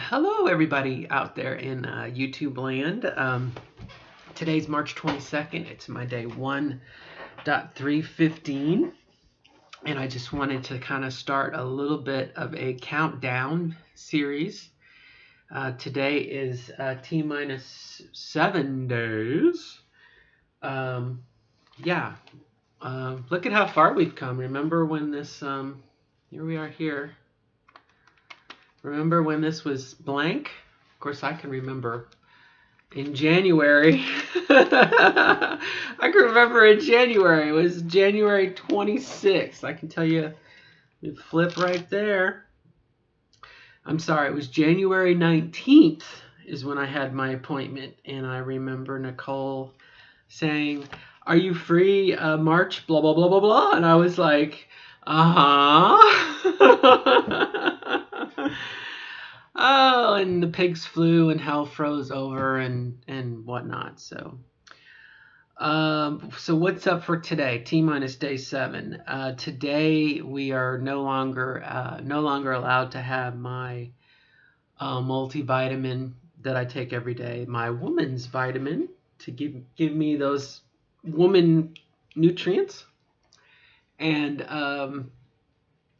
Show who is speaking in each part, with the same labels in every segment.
Speaker 1: Hello, everybody out there in YouTube land. Today's March 22nd. It's my day 1.315. And I just wanted to kind of start a little bit of a countdown series. Today is T minus 7 days. Look at how far we've come. Remember when this, here we are here. Remember when this was blank? Of course, I can remember in January. I can remember in January. It was January 26th. I can tell you, we flip right there. I'm sorry, it was January 19th is when I had my appointment. And I remember Nicole saying, "Are you free March, blah, blah, blah, blah, blah?" And I was like, uh-huh. Oh, and the pigs flew and hell froze over and whatnot. So what's up for today? T minus day 7. Today we are no longer allowed to have my multivitamin that I take every day, my woman's vitamin, to give me those woman nutrients, and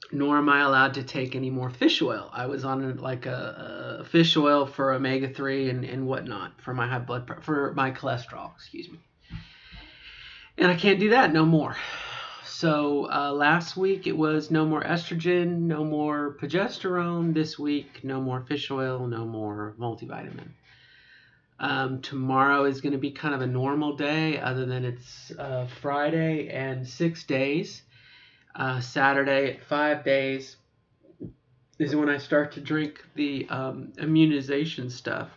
Speaker 1: nor am I allowed to take any more fish oil. I was on a fish oil for omega-3 and whatnot for my high blood for my cholesterol, excuse me. And I can't do that no more. So last week it was no more estrogen, no more progesterone. This week, no more fish oil, no more multivitamin. Tomorrow is going to be kind of a normal day, other than it's Friday and 6 days. Saturday at 5 days is when I start to drink the immunization stuff.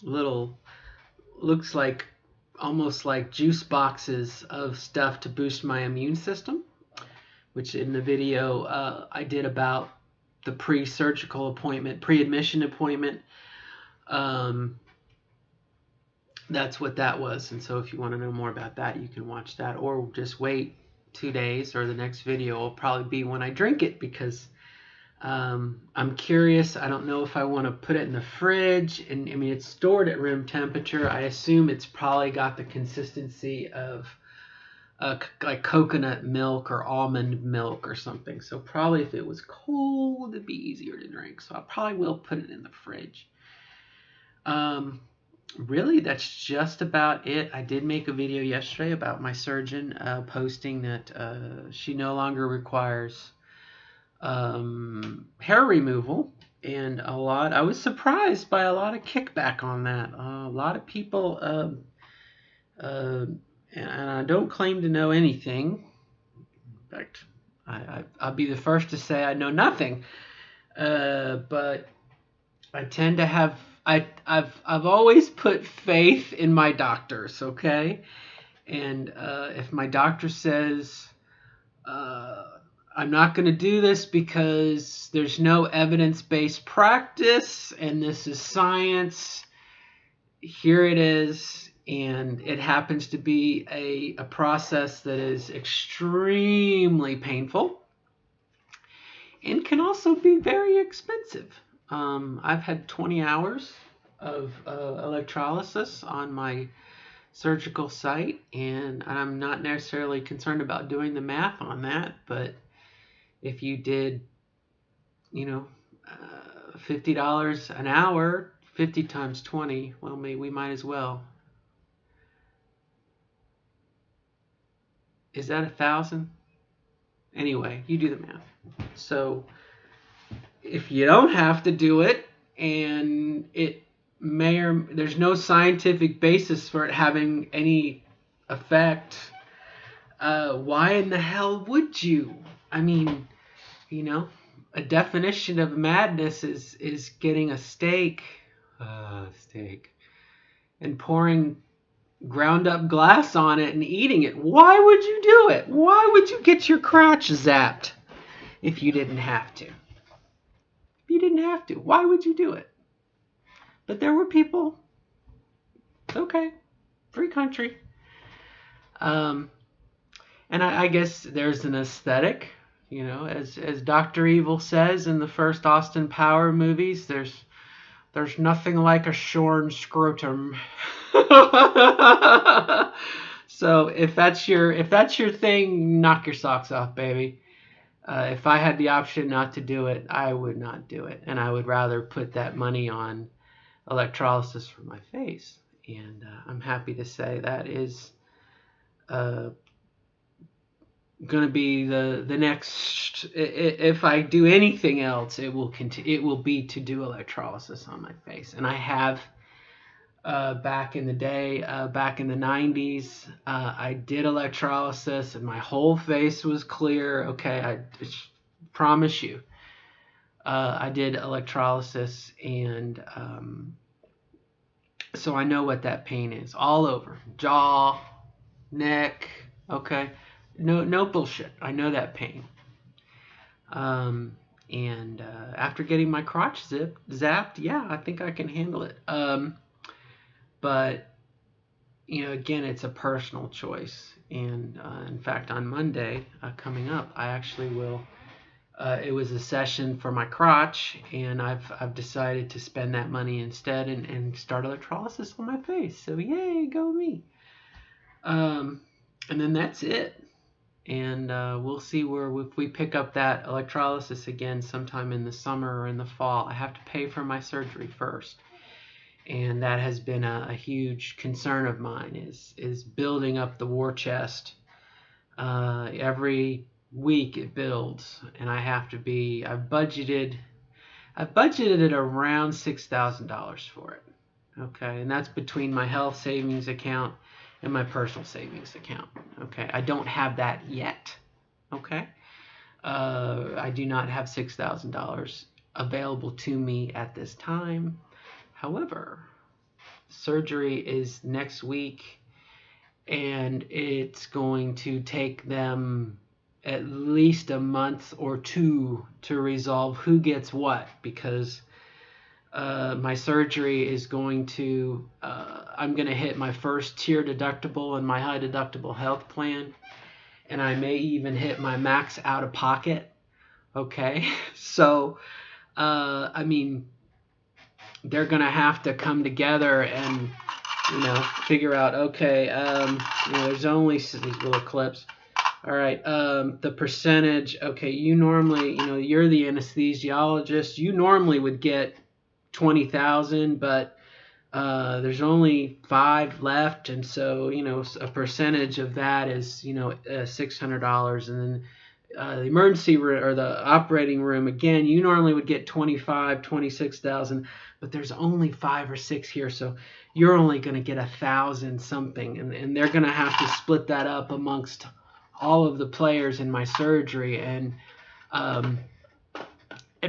Speaker 1: Looks like almost like juice boxes of stuff to boost my immune system, which in the video I did about the pre-surgical appointment, pre-admission appointment. That's what that was. And so if you want to know more about that, you can watch that, or just wait 2 days, or the next video will probably be when I drink it, because I'm curious. I don't know if I want to put it in the fridge, and I mean, it's stored at room temperature. I assume it's probably got the consistency of like coconut milk or almond milk or something. So probably if it was cold, it'd be easier to drink. So I probably will put it in the fridge. Really, that's just about it. I did make a video yesterday about my surgeon posting that she no longer requires hair removal, and I was surprised by a lot of kickback on that. A lot of people, and I don't claim to know anything. In fact, I'll be the first to say I know nothing. But I tend to have. I've always put faith in my doctors, okay? And if my doctor says I'm not going to do this because there's no evidence-based practice and this is science, here it is. And it happens to be a process that is extremely painful and can also be very expensive. I've had 20 hours of electrolysis on my surgical site, and I'm not necessarily concerned about doing the math on that, but if you did, $50 an hour, 50 times 20, well, maybe we might as well. Is that 1,000? Anyway, you do the math. So if you don't have to do it, and there's no scientific basis for it having any effect, why in the hell would you? I mean, a definition of madness is getting a steak and pouring ground up glass on it and eating it. Why would you do it? Why would you get your crotch zapped if you didn't have to? If you didn't have to, why would you do it? But there were people. It's okay. Free country. And I guess there's an aesthetic, as Dr. Evil says in the first Austin Power movies. There's There's nothing like a shorn scrotum. So if that's your thing, knock your socks off, baby. If I had the option not to do it, I would not do it, and I would rather put that money on electrolysis for my face. And I'm happy to say that is uh, going to be the next. If I do anything else, it will continue. It will be to do electrolysis on my face, and I have. Back in the day, back in the 90s, I did electrolysis and my whole face was clear. Okay, I promise you. I did electrolysis, and so I know what that pain is. All over. Jaw, neck, okay? No bullshit. I know that pain. And after getting my crotch zapped, yeah, I think I can handle it. But, again, it's a personal choice. And in fact, on Monday coming up, I actually will. It was a session for my crotch, and I've decided to spend that money instead and start electrolysis on my face. So yay, go me. And then that's it. And we'll see if we pick up that electrolysis again sometime in the summer or in the fall. I have to pay for my surgery first. And that has been a huge concern of mine is building up the war chest. Every week it builds, and I've budgeted at around $6,000 for it. Okay, and that's between my health savings account and my personal savings account. Okay, I don't have that yet. Okay, I do not have $6,000 available to me at this time. However, surgery is next week, and it's going to take them at least a month or two to resolve who gets what, because my surgery is going to, I'm going to hit my first tier deductible in my high deductible health plan, and I may even hit my max out of pocket. Okay, so, I mean, they're going to have to come together and, figure out, okay, there's only these little clips. All right, the percentage, okay, you normally, you're the anesthesiologist. You normally would get 20,000, but there's only 5 left, and so, a percentage of that is, $600, and then the emergency room or the operating room, again, you normally would get 26,000, but there's only 5 or 6 here, so you're only going to get 1,000 something, and they're going to have to split that up amongst all of the players in my surgery, and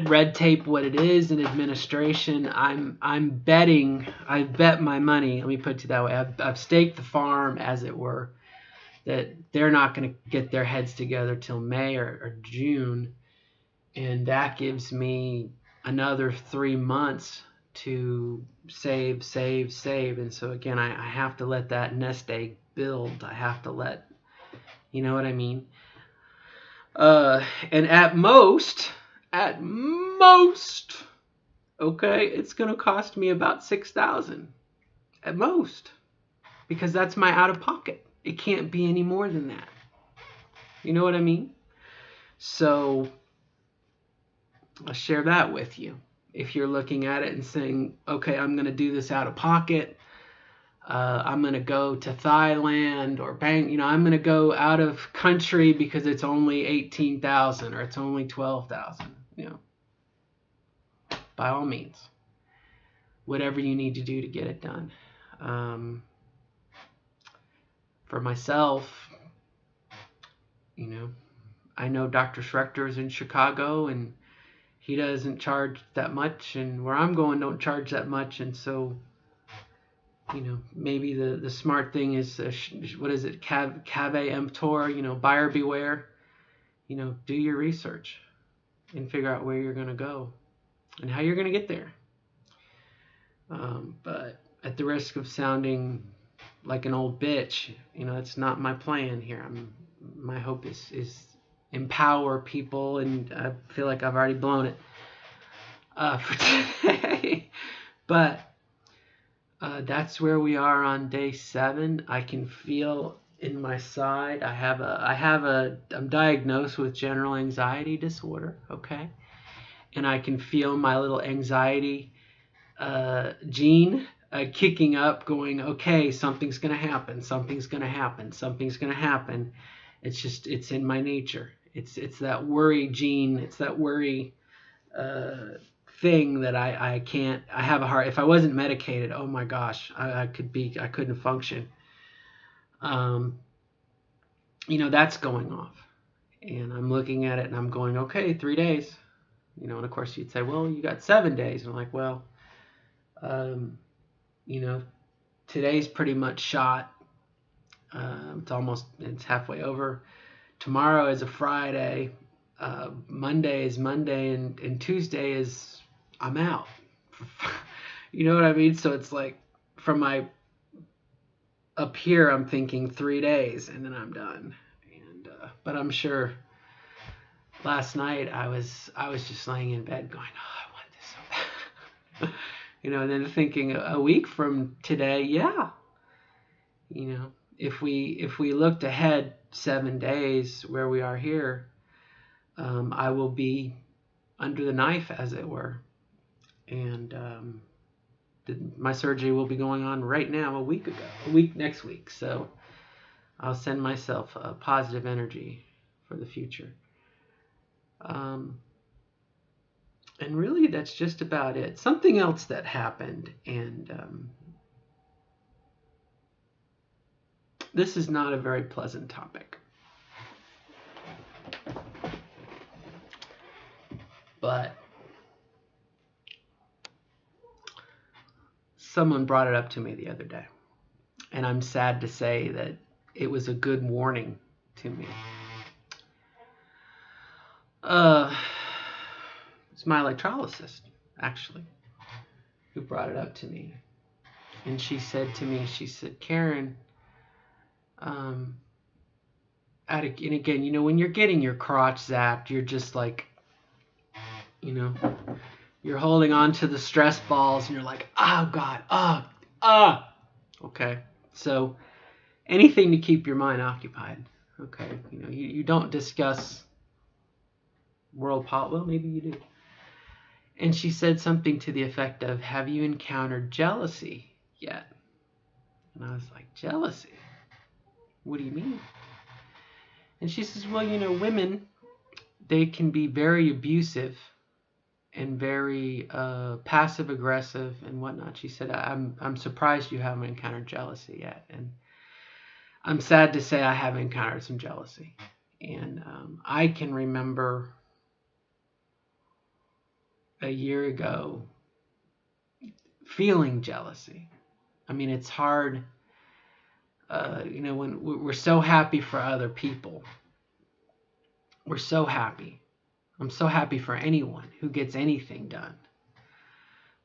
Speaker 1: red tape what it is in administration. I bet my money, let me put it that way, I've staked the farm, as it were, that they're not going to get their heads together till May or June, and that gives me another 3 months to save. And so again, I have to let that nest egg build. I have to let, you know what I mean? And at most, okay, it's going to cost me about $6,000 at most, because that's my out of pocket. It can't be any more than that. You know what I mean? So I'll share that with you. If you're looking at it and saying, okay, I'm going to do this out of pocket, I'm going to go to Thailand or I'm going to go out of country because it's only 18,000 or it's only 12,000, by all means, whatever you need to do to get it done. For myself, I know Dr. Schrechter is in Chicago, and he doesn't charge that much, and where I'm going don't charge that much, and so, maybe the smart thing is, what is it, Cave Emptor, buyer beware. Do your research and figure out where you're going to go and how you're going to get there. But at the risk of sounding like an old bitch, it's not my plan here. My hope is empower people, and I feel like I've already blown it for today. But that's where we are on day 7. I can feel in my side. I'm diagnosed with general anxiety disorder. Okay, and I can feel my little anxiety gene kicking up, going, okay, something's gonna happen. Something's gonna happen. Something's gonna happen. It's in my nature. It's that worry gene. It's that worry thing that I can't. I have a heart. If I wasn't medicated, oh my gosh, I couldn't function. That's going off, and I'm looking at it and I'm going, okay, 3 days. And of course you'd say, well, you got 7 days. And I'm like, well, um, you know, today's pretty much shot. It's halfway over. Tomorrow is a Friday. Monday is Monday, and Tuesday is I'm out. You know what I mean? So it's like from my up here, I'm thinking 3 days, and then I'm done. And but I'm sure last night I was just laying in bed going, oh, I want this so bad. And then thinking a week from today, yeah. If we looked ahead 7 days where we are here, I will be under the knife, as it were. And my surgery will be going on right now, a week next week. So I'll send myself a positive energy for the future. And really, that's just about it. Something else that happened, and this is not a very pleasant topic. But someone brought it up to me the other day, and I'm sad to say that it was a good warning to me. It's my electrolysis, actually, who brought it up to me. And she said to me, Karen, and again, when you're getting your crotch zapped, you're just like, you're holding on to the stress balls, and you're like, oh God, okay. So anything to keep your mind occupied. Okay, you don't discuss world politics. Well, maybe you do. And she said something to the effect of, have you encountered jealousy yet? And I was like, jealousy? What do you mean? And she says, well, women, they can be very abusive and very passive aggressive and whatnot. She said, I'm surprised you haven't encountered jealousy yet. And I'm sad to say I have encountered some jealousy. And I can remember a year ago feeling jealousy. I mean, it's hard, when we're so happy for other people. We're so happy. I'm so happy for anyone who gets anything done.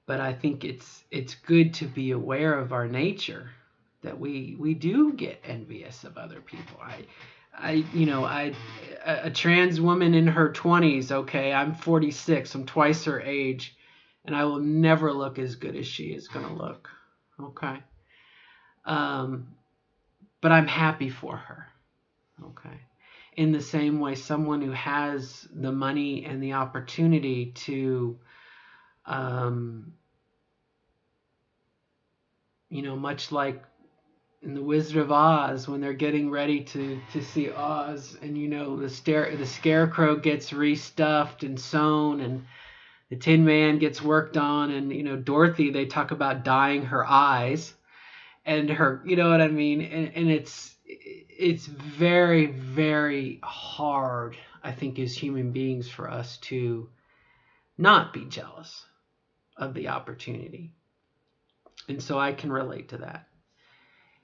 Speaker 1: But I think it's good to be aware of our nature, that we do get envious of other people. A trans woman in her 20s, okay, I'm 46, I'm twice her age, and I will never look as good as she is going to look, okay? But I'm happy for her, okay? In the same way, someone who has the money and the opportunity to, much like in the Wizard of Oz, when they're getting ready to see Oz, and the scarecrow gets restuffed and sewn, and the Tin Man gets worked on, and Dorothy, they talk about dyeing her eyes, and her, you know what I mean, and it's very, very hard, I think, as human beings for us to not be jealous of the opportunity, and so I can relate to that.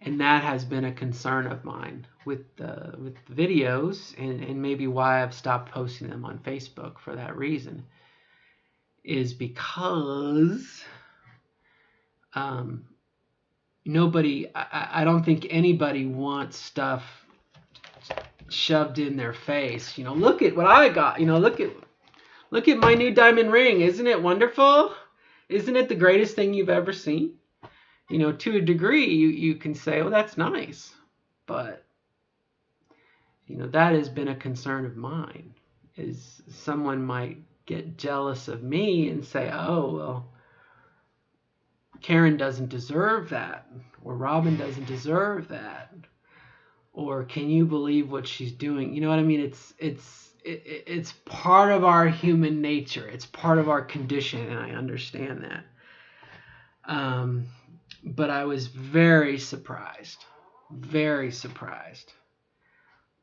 Speaker 1: And that has been a concern of mine with the videos, and maybe why I've stopped posting them on Facebook for that reason, is because I don't think anybody wants stuff shoved in their face. Look at what I got. Look at my new diamond ring. Isn't it wonderful? Isn't it the greatest thing you've ever seen? To a degree, you can say, oh, that's nice. But, that has been a concern of mine, is someone might get jealous of me and say, oh, well, Karen doesn't deserve that, or Robin doesn't deserve that, or can you believe what she's doing? You know what I mean? It's part of our human nature. It's part of our condition, and I understand that. But I was very surprised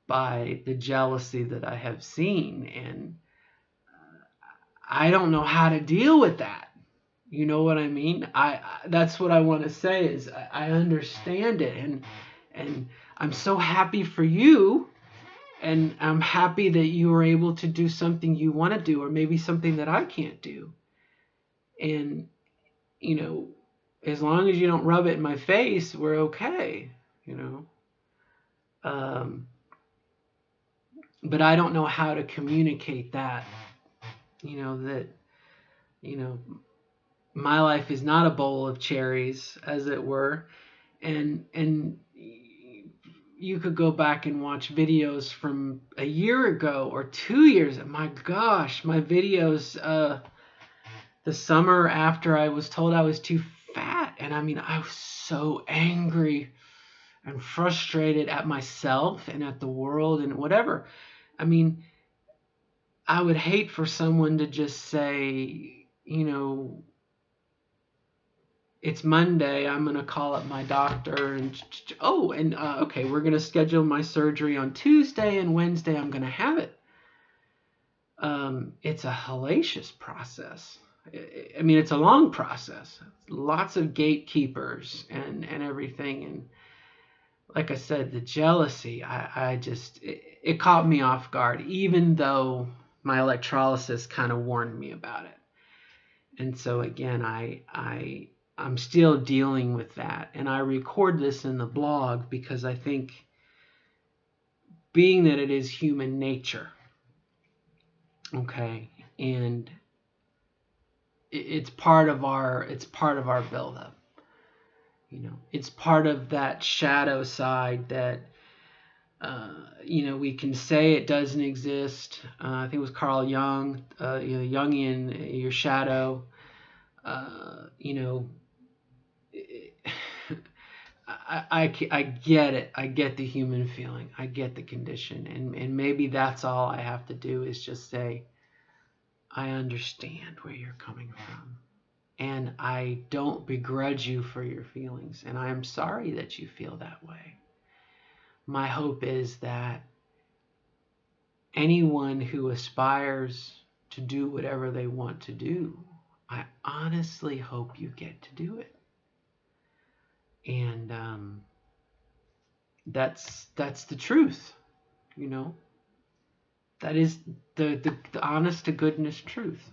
Speaker 1: by the jealousy that I have seen, and I don't know how to deal with that. You know what I mean? That's what I want to say is I understand it, and I'm so happy for you, and I'm happy that you were able to do something you want to do, or maybe something that I can't do. And as long as you don't rub it in my face, we're okay. But I don't know how to communicate that. That my life is not a bowl of cherries, as it were, and you could go back and watch videos from a year ago or 2 years. My gosh, my videos the summer after I was told I was too fat, and I mean, I was so angry and frustrated at myself and at the world and whatever. I mean, I would hate for someone to just say, it's Monday, I'm going to call up my doctor and, okay, we're going to schedule my surgery on Tuesday, and Wednesday I'm going to have it. It's a hellacious process. I mean, it's a long process. Lots of gatekeepers and everything. And like I said, the jealousy, it caught me off guard, even though my electrolysis kind of warned me about it. And so again, I'm still dealing with that. And I record this in the blog because I think, being that it is human nature, okay, and it's part of our buildup. It's part of that shadow side that we can say it doesn't exist. I think it was Carl Jung, Jungian, your shadow. I get it. I get the human feeling. I get the condition. And maybe that's all I have to do is just say, I understand where you're coming from. And I don't begrudge you for your feelings. And I am sorry that you feel that way. My hope is that anyone who aspires to do whatever they want to do, I honestly hope you get to do it. And that's the truth, That is the honest to goodness truth.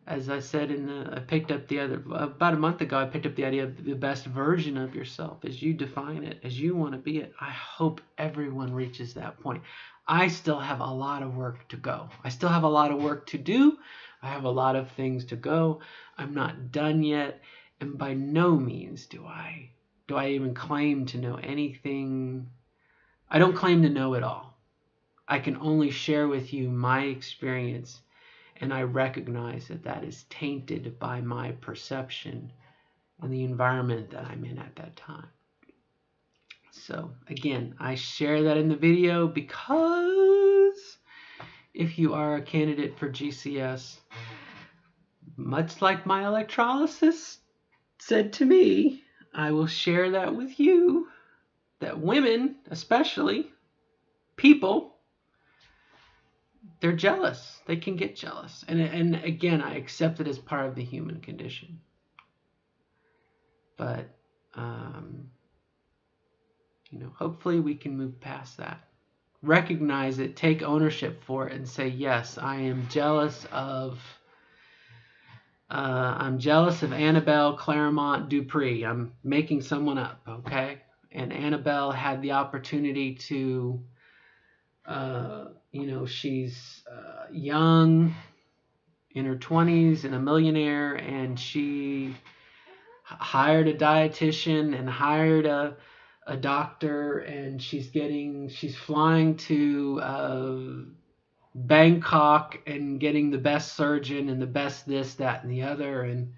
Speaker 1: As I said I picked up about a month ago, I picked up the idea of the best version of yourself as you define it, as you want to be it. I hope everyone reaches that point. I still have a lot of work to go. I still have a lot of work to do. I have a lot of things to go. I'm not done yet. And by no means do I even claim to know anything. I don't claim to know it all. I can only share with you my experience, and I recognize that is tainted by my perception and the environment that I'm in at that time. So again, I share that in the video because if you are a candidate for GCS, much like my electrolysis said to me, I will share that with you, that women, especially, people, they're jealous. They can get jealous. And again, I accept it as part of the human condition. But, hopefully we can move past that. Recognize it, take ownership for it, and say, yes, I am jealous of Annabelle Claremont Dupree. I'm making someone up, okay? And Annabelle had the opportunity to, she's young, in her 20s and a millionaire, and she hired a dietitian and hired a doctor, and she's flying to Bangkok and getting the best surgeon and the best this, that, and the other. And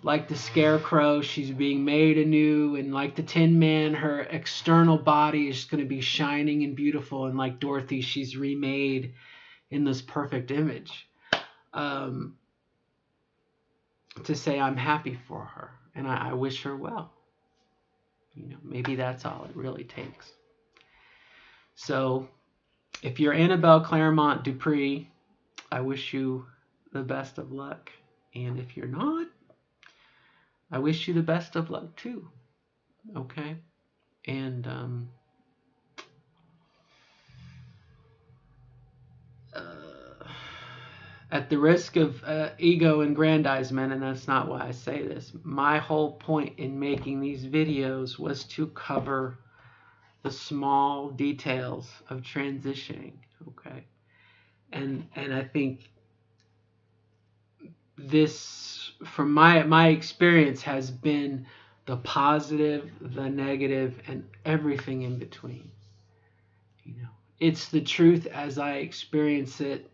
Speaker 1: like the Scarecrow, she's being made anew, and like the Tin Man, her external body is going to be shining and beautiful, and like Dorothy, she's remade in this perfect image. To say I'm happy for her and I wish her well. Maybe that's all it really takes. So if you're Annabelle Claremont Dupree, I wish you the best of luck. And if you're not, I wish you the best of luck too. Okay? And at the risk of ego aggrandizement, and that's not why I say this, my whole point in making these videos was to cover the small details of transitioning. Okay? And I think this, from my experience, has been the positive, the negative, and everything in between. It's the truth as I experience it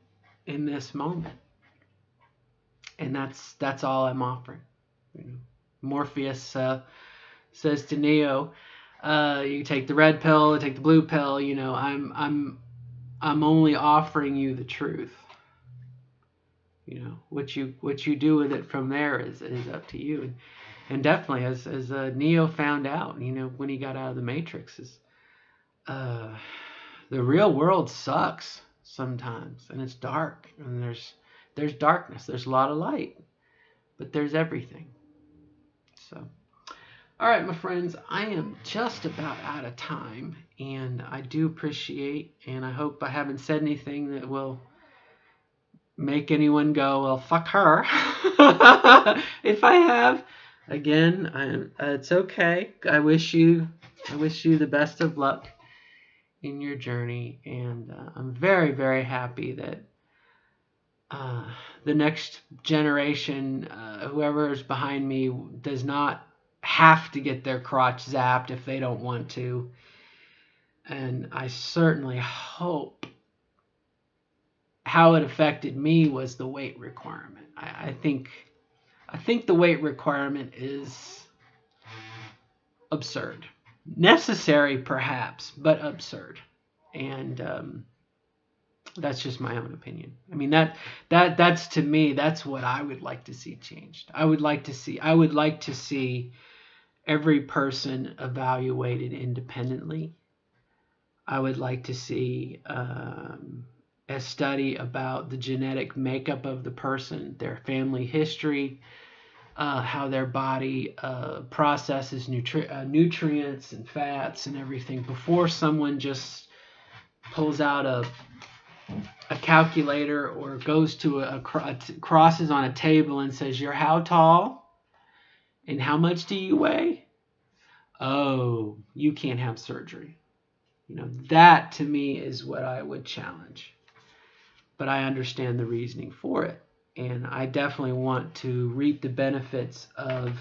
Speaker 1: in this moment, and that's all I'm offering. Morpheus says to Neo, "You take the red pill, take the blue pill. I'm only offering you the truth. What you do with it from there is up to you." And definitely, as Neo found out, when he got out of the Matrix, is the real world sucks sometimes, and it's dark, and there's darkness. There's a lot of light, but there's everything. So, all right, my friends, I am just about out of time, and I do appreciate, and I hope I haven't said anything that will make anyone go, well, fuck her. If I have, again, it's okay. I wish you the best of luck in your journey, and I'm very, very happy that the next generation, whoever is behind me, does not have to get their crotch zapped if they don't want to. And I certainly hope how it affected me was the weight requirement. I think the weight requirement is absurd. Necessary, perhaps, but absurd. And that's just my own opinion. I mean, that's to me, that's what I would like to see changed. I would like to see every person evaluated independently. I would like to see a study about the genetic makeup of the person, their family history, how their body processes nutrients and fats and everything before someone just pulls out a calculator or goes to crosses on a table and says, "You're how tall and how much do you weigh? Oh, you can't have surgery." That to me is what I would challenge. But I understand the reasoning for it. And I definitely want to reap the benefits of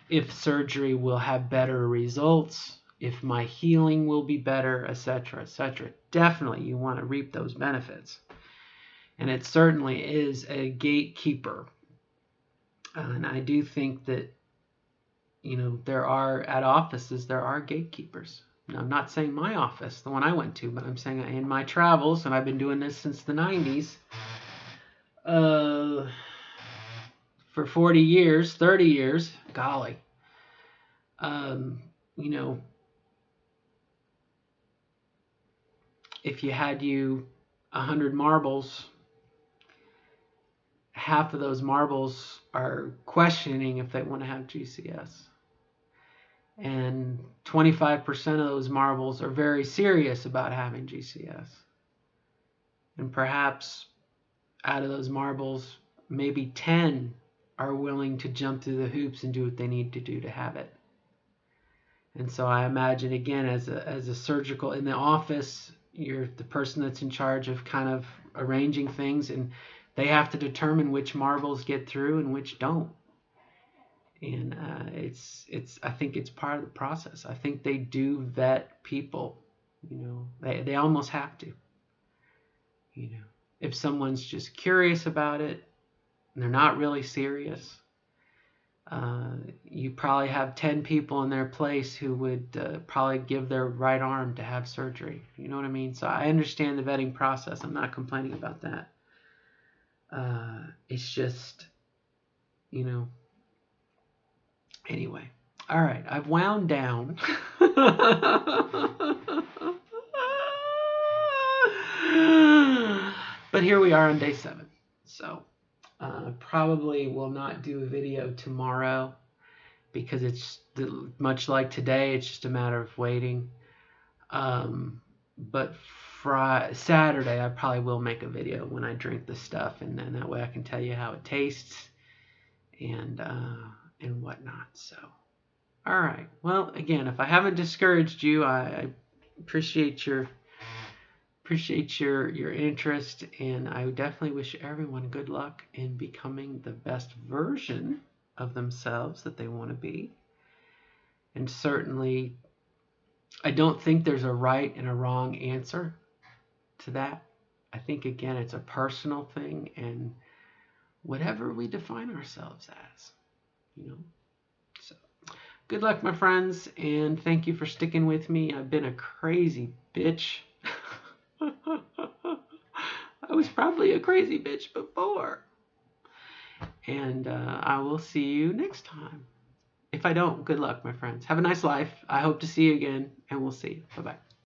Speaker 1: if surgery will have better results, if my healing will be better, etc., etc. Definitely you want to reap those benefits. And it certainly is a gatekeeper. And I do think that, there are, at offices, there are gatekeepers. Now, I'm not saying my office, the one I went to, but I'm saying in my travels, and I've been doing this since the 90s, for 40 years, 30 years, golly, if you had 100 marbles, half of those marbles are questioning if they want to have GCS. And 25% of those marbles are very serious about having GCS. And perhaps out of those marbles, maybe 10 are willing to jump through the hoops and do what they need to do to have it. And so I imagine, again, as a surgical in the office, you're the person that's in charge of kind of arranging things, and they have to determine which marbles get through and which don't. And I think it's part of the process. I think they do vet people. They almost have to. If someone's just curious about it and they're not really serious, you probably have 10 people in their place who would probably give their right arm to have surgery. You know what I mean? So I understand the vetting process. I'm not complaining about that. It's just, anyway. All right, I've wound down. But here we are on day 7. So probably will not do a video tomorrow because it's much like today. It's just a matter of waiting. But Saturday I probably will make a video when I drink the stuff, and then that way I can tell you how it tastes and whatnot. So, all right. Well, again, if I haven't discouraged you, I appreciate your interest, and I definitely wish everyone good luck in becoming the best version of themselves that they want to be. And certainly, I don't think there's a right and a wrong answer to that. I think, again, it's a personal thing, and whatever we define ourselves as, So, good luck, my friends, and thank you for sticking with me. I've been a crazy bitch. I was probably a crazy bitch before. And I will see you next time. If I don't, good luck, my friends. Have a nice life. I hope to see you again, and we'll see you. Bye-bye.